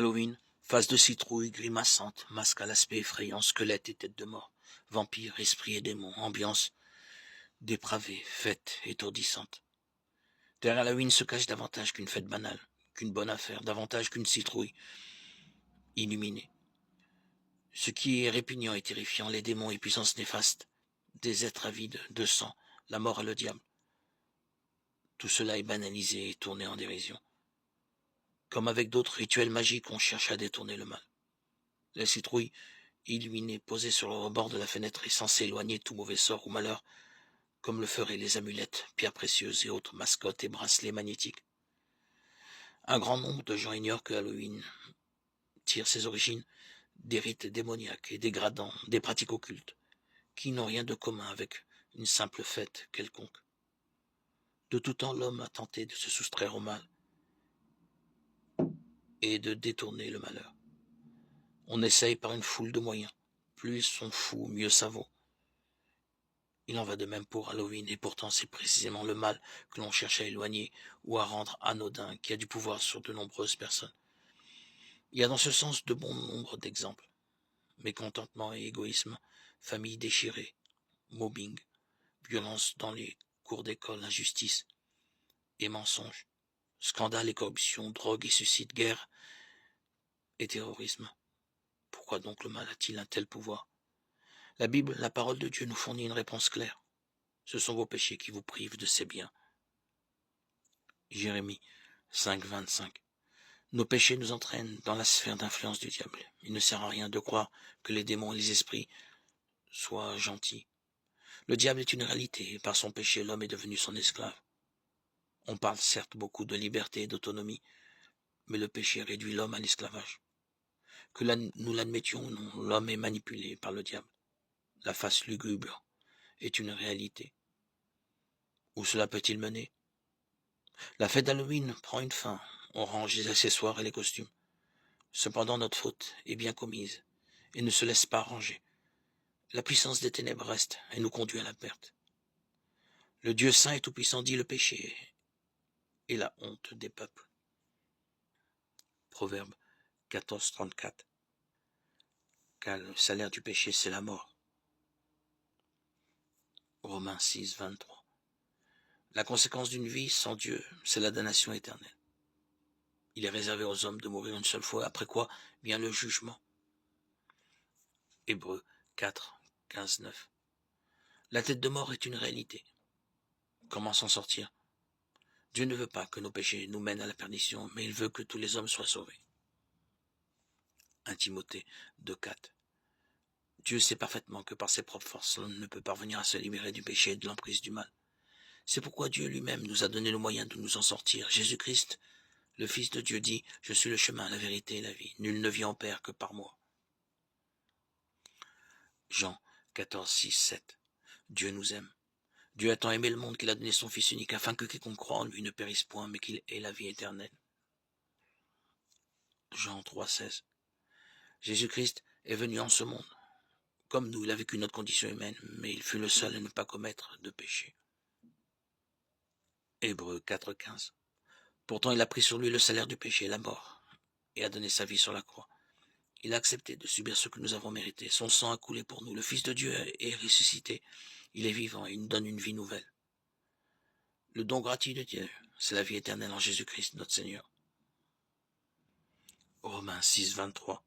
Halloween, face de citrouille grimaçante, masque à l'aspect effrayant, squelette et tête de mort, vampire, esprit et démons, ambiance dépravée, fête étourdissante. Derrière Halloween se cache davantage qu'une fête banale, qu'une bonne affaire, davantage qu'une citrouille illuminée. Ce qui est répugnant et terrifiant, les démons et puissances néfastes, des êtres avides de sang, la mort et le diable. Tout cela est banalisé et tourné en dérision. Comme avec d'autres rituels magiques, on cherche à détourner le mal. La citrouille illuminée posée sur le rebord de la fenêtre est censée éloigner tout mauvais sort ou malheur, comme le feraient les amulettes, pierres précieuses et autres mascottes et bracelets magnétiques. Un grand nombre de gens ignorent que Halloween tire ses origines des rites démoniaques et dégradants, des pratiques occultes, qui n'ont rien de commun avec une simple fête quelconque. De tout temps, l'homme a tenté de se soustraire au mal et de détourner le malheur. On essaye par une foule de moyens. Plus on fout, mieux ça vaut. Il en va de même pour Halloween, et pourtant c'est précisément le mal que l'on cherche à éloigner ou à rendre anodin qui a du pouvoir sur de nombreuses personnes. Il y a dans ce sens de bon nombre d'exemples. Mécontentement et égoïsme, familles déchirées, mobbing, violence dans les cours d'école, injustice et mensonges, scandale et corruption, drogue et suicide, guerre et terrorisme. Pourquoi donc le mal a-t-il un tel pouvoir? La Bible, la parole de Dieu, nous fournit une réponse claire. Ce sont vos péchés qui vous privent de ces biens. Jérémie 5, 25. Nos péchés nous entraînent dans la sphère d'influence du diable. Il ne sert à rien de croire que les démons et les esprits soient gentils. Le diable est une réalité, et par son péché, l'homme est devenu son esclave. On parle certes beaucoup de liberté et d'autonomie, mais le péché réduit l'homme à l'esclavage. Que nous l'admettions ou non, l'homme est manipulé par le diable. La face lugubre est une réalité. Où cela peut-il mener? La fête d'Halloween prend une fin. On range les accessoires et les costumes. Cependant, notre faute est bien commise et ne se laisse pas ranger. La puissance des ténèbres reste et nous conduit à la perte. Le Dieu saint et tout-puissant dit le péché est la honte des peuples. Proverbe 14, 34. Car le salaire du péché, c'est la mort. Romains 6, 23. La conséquence d'une vie sans Dieu, c'est la damnation éternelle. Il est réservé aux hommes de mourir une seule fois, après quoi vient le jugement. Hébreux 4, 15, 9. La tête de mort est une réalité. Comment s'en sortir? Dieu ne veut pas que nos péchés nous mènent à la perdition, mais il veut que tous les hommes soient sauvés. 1 Timothée 2, 4. Dieu sait parfaitement que par ses propres forces, l'homme ne peut parvenir à se libérer du péché et de l'emprise du mal. C'est pourquoi Dieu lui-même nous a donné le moyen de nous en sortir. Jésus-Christ, le Fils de Dieu, dit « Je suis le chemin, la vérité et la vie. Nul ne vient au Père que par moi. » Jean 14, 6, 7. Dieu nous aime. Dieu a tant aimé le monde qu'il a donné son Fils unique, afin que quiconque croit en lui ne périsse point, mais qu'il ait la vie éternelle. Jean 3, 16. Jésus-Christ est venu en ce monde. Comme nous, il a vécu notre condition humaine, mais il fut le seul à ne pas commettre de péché. Hébreux 4, 15. Pourtant, il a pris sur lui le salaire du péché, la mort, et a donné sa vie sur la croix. Il a accepté de subir ce que nous avons mérité. Son sang a coulé pour nous. Le Fils de Dieu est ressuscité. Il est vivant et il nous donne une vie nouvelle. Le don gratuit de Dieu, c'est la vie éternelle en Jésus-Christ, notre Seigneur. Romains 6, 23.